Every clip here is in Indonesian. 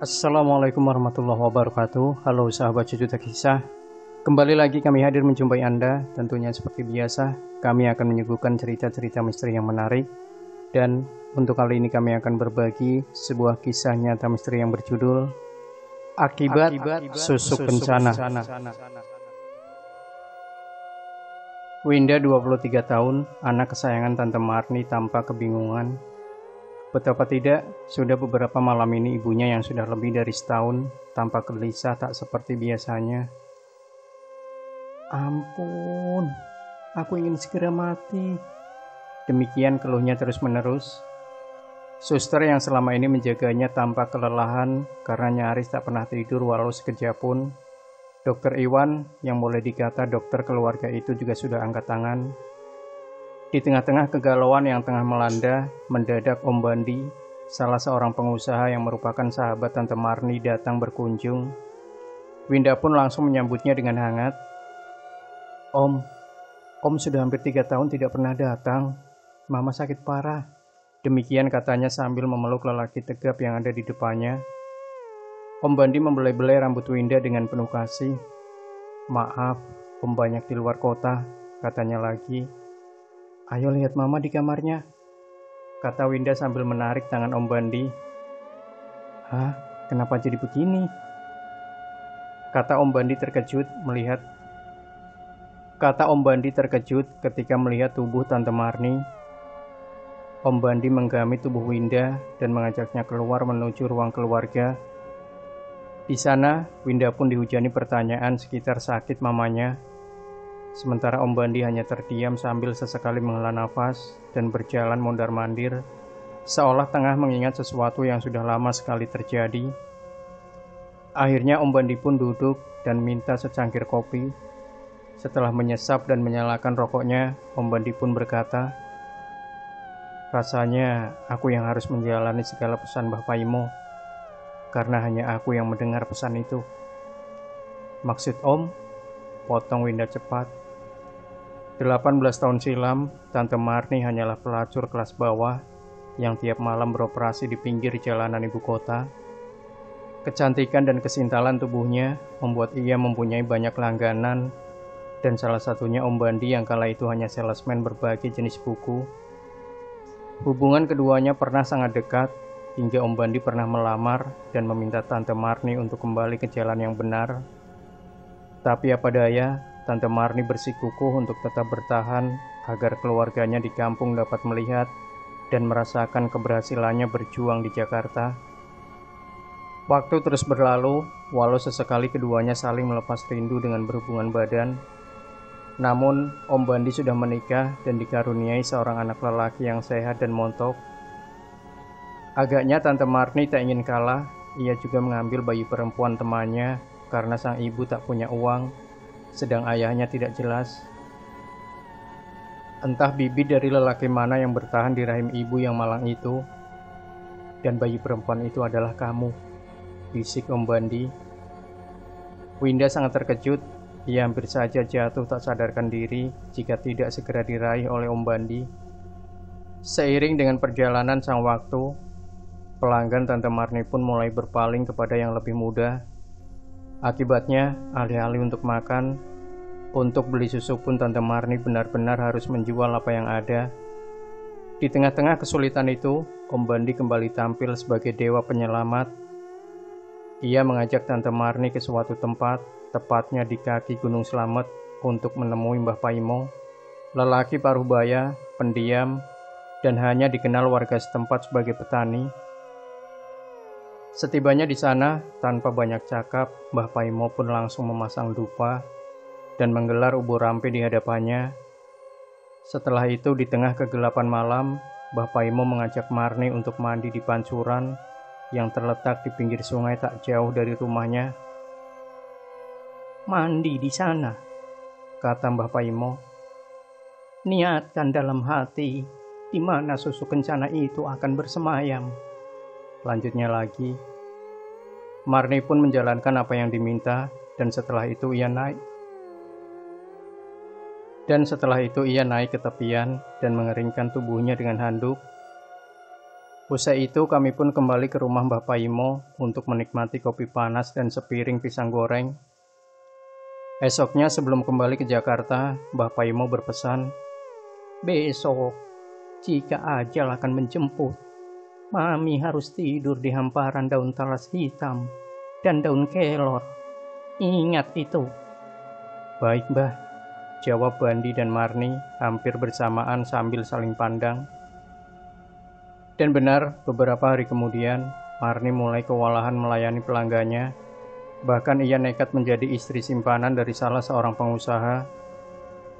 Assalamualaikum warahmatullahi wabarakatuh. Halo sahabat Cucuta Kisah. Kembali lagi kami hadir menjumpai Anda. Tentunya seperti biasa, kami akan menyuguhkan cerita-cerita misteri yang menarik. Dan untuk kali ini kami akan berbagi sebuah kisah nyata misteri yang berjudul Akibat Susuk Kencana. Winda 23 tahun, anak kesayangan Tante Marni tampak kebingungan. Betapa tidak, sudah beberapa malam ini ibunya yang sudah lebih dari setahun tampak gelisah tak seperti biasanya. Ampun, aku ingin segera mati. Demikian keluhnya terus-menerus. Suster yang selama ini menjaganya tampak kelelahan karena nyaris tak pernah tidur walau sekejap pun. Dokter Iwan, yang boleh dikata dokter keluarga itu juga sudah angkat tangan. Di tengah-tengah kegalauan yang tengah melanda, mendadak Om Bandi, salah seorang pengusaha yang merupakan sahabat Tante Marni, datang berkunjung. Winda pun langsung menyambutnya dengan hangat. Om sudah hampir 3 tahun tidak pernah datang. Mama sakit parah. Demikian katanya sambil memeluk lelaki tegap yang ada di depannya. Om Bandi membelai-belai rambut Winda dengan penuh kasih. Maaf, Om banyak di luar kota, katanya lagi. Ayo lihat Mama di kamarnya, kata Winda sambil menarik tangan Om Bandi. Hah, kenapa jadi begini? Kata Om Bandi terkejut ketika melihat tubuh Tante Marni. Om Bandi menggami tubuh Winda dan mengajaknya keluar menuju ruang keluarga. Di sana, Winda pun dihujani pertanyaan sekitar sakit mamanya. Sementara Om Bandi hanya terdiam sambil sesekali menghela nafas dan berjalan mondar-mandir, seolah tengah mengingat sesuatu yang sudah lama sekali terjadi. Akhirnya Om Bandi pun duduk dan minta secangkir kopi. Setelah menyesap dan menyalakan rokoknya, Om Bandi pun berkata, rasanya aku yang harus menjalani segala pesan Mbah Paimo, karena hanya aku yang mendengar pesan itu. Maksud Om? Potong Winda cepat. 18 tahun silam, Tante Marni hanyalah pelacur kelas bawah yang tiap malam beroperasi di pinggir jalanan ibu kota. Kecantikan dan kesintalan tubuhnya membuat ia mempunyai banyak langganan, dan salah satunya Om Bandi yang kala itu hanya salesman berbagai jenis buku. Hubungan keduanya pernah sangat dekat, hingga Om Bandi pernah melamar dan meminta Tante Marni untuk kembali ke jalan yang benar. Tapi apa daya, Tante Marni bersikukuh untuk tetap bertahan agar keluarganya di kampung dapat melihat dan merasakan keberhasilannya berjuang di Jakarta. Waktu terus berlalu, walau sesekali keduanya saling melepas rindu dengan berhubungan badan. Namun, Om Bandi sudah menikah dan dikaruniai seorang anak lelaki yang sehat dan montok. Agaknya Tante Marni tak ingin kalah, ia juga mengambil bayi perempuan temannya karena sang ibu tak punya uang, sedang ayahnya tidak jelas. Entah bibit dari lelaki mana yang bertahan di rahim ibu yang malang itu, dan bayi perempuan itu adalah kamu, bisik Om Bandi. Winda sangat terkejut, ia hampir saja jatuh tak sadarkan diri jika tidak segera diraih oleh Om Bandi. Seiring dengan perjalanan sang waktu, pelanggan Tante Marni pun mulai berpaling kepada yang lebih muda. Akibatnya, alih-alih untuk makan, untuk beli susu pun Tante Marni benar-benar harus menjual apa yang ada. Di tengah-tengah kesulitan itu, Om Bandi kembali tampil sebagai dewa penyelamat. Ia mengajak Tante Marni ke suatu tempat, tepatnya di kaki Gunung Slamet, untuk menemui Mbah Paimo, lelaki parubaya, pendiam, dan hanya dikenal warga setempat sebagai petani. Setibanya di sana, tanpa banyak cakap, Mbah Paimo pun langsung memasang dupa dan menggelar ubur rampe di hadapannya. Setelah itu, di tengah kegelapan malam, Mbah Paimo mengajak Marni untuk mandi di pancuran yang terletak di pinggir sungai tak jauh dari rumahnya. Mandi di sana, kata Mbah Paimo. Niatkan dalam hati di mana susu kencana itu akan bersemayam. Lanjutnya lagi, Marni pun menjalankan apa yang diminta, dan setelah itu ia naik ke tepian dan mengeringkan tubuhnya dengan handuk. Usai itu kami pun kembali ke rumah Mbah Paimo untuk menikmati kopi panas dan sepiring pisang goreng. Esoknya sebelum kembali ke Jakarta, Mbah Paimo berpesan, "Besok, jika ajal akan menjemput, Mami harus tidur di hamparan daun talas hitam dan daun kelor. Ingat itu." "Baik, Mbah," jawab Bandi dan Marni hampir bersamaan sambil saling pandang. Dan benar, beberapa hari kemudian, Marni mulai kewalahan melayani pelanggannya. Bahkan ia nekat menjadi istri simpanan dari salah seorang pengusaha.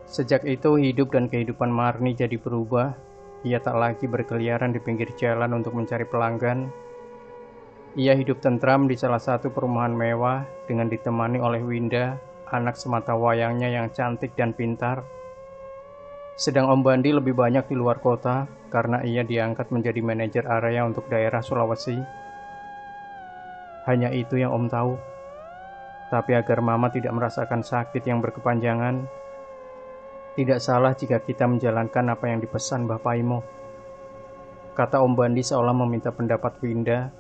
Sejak itu, hidup dan kehidupan Marni jadi berubah. Ia tak lagi berkeliaran di pinggir jalan untuk mencari pelanggan. Ia hidup tentram di salah satu perumahan mewah dengan ditemani oleh Winda, anak semata wayangnya yang cantik dan pintar. Sedang Om Bandi lebih banyak di luar kota karena ia diangkat menjadi manajer area untuk daerah Sulawesi. Hanya itu yang Om tahu. Tapi agar Mama tidak merasakan sakit yang berkepanjangan, tidak salah jika kita menjalankan apa yang dipesan Mbah Paimo, kata Om Bandi seolah meminta pendapat Winda.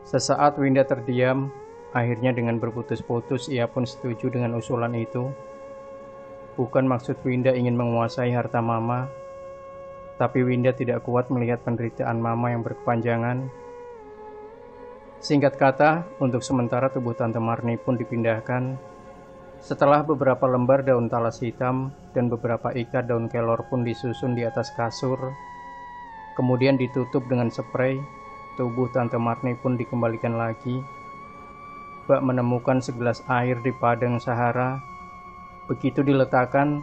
Sesaat Winda terdiam, akhirnya dengan berputus-putus ia pun setuju dengan usulan itu. Bukan maksud Winda ingin menguasai harta Mama, tapi Winda tidak kuat melihat penderitaan Mama yang berkepanjangan. Singkat kata, untuk sementara tubuh Tante Marni pun dipindahkan. Setelah beberapa lembar daun talas hitam dan beberapa ikat daun kelor pun disusun di atas kasur, kemudian ditutup dengan spray, tubuh Tante Marni pun dikembalikan lagi. Bak menemukan segelas air di padang Sahara. Begitu diletakkan,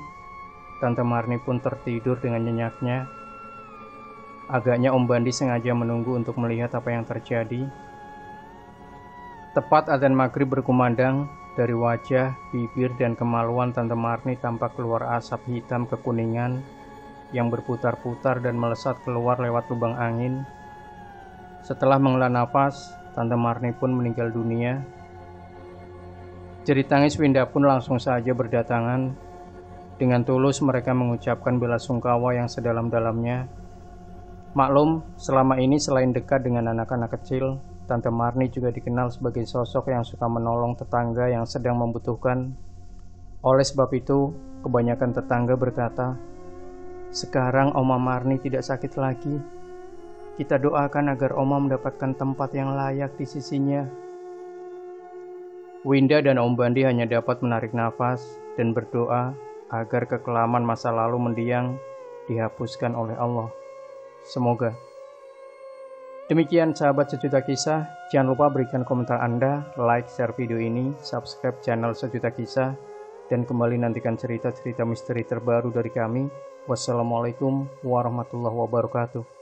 Tante Marni pun tertidur dengan nyenyaknya. Agaknya Om Bandi sengaja menunggu untuk melihat apa yang terjadi. Tepat adzan maghrib berkumandang, dari wajah, bibir, dan kemaluan Tante Marni tampak keluar asap hitam kekuningan yang berputar-putar dan melesat keluar lewat lubang angin. Setelah menghela nafas, Tante Marni pun meninggal dunia. Jerit tangis Winda pun langsung saja berdatangan. Dengan tulus mereka mengucapkan bela sungkawa yang sedalam-dalamnya. Maklum, selama ini selain dekat dengan anak-anak kecil, Tante Marni juga dikenal sebagai sosok yang suka menolong tetangga yang sedang membutuhkan. Oleh sebab itu, kebanyakan tetangga berkata, "Sekarang Oma Marni tidak sakit lagi. Kita doakan agar Oma mendapatkan tempat yang layak di sisinya." Winda dan Om Bandi hanya dapat menarik nafas dan berdoa agar kekelaman masa lalu mendiang dihapuskan oleh Allah. Semoga. Demikian sahabat Sejuta Kisah, jangan lupa berikan komentar Anda, like, share video ini, subscribe channel Sejuta Kisah, dan kembali nantikan cerita-cerita misteri terbaru dari kami. Wassalamualaikum warahmatullahi wabarakatuh.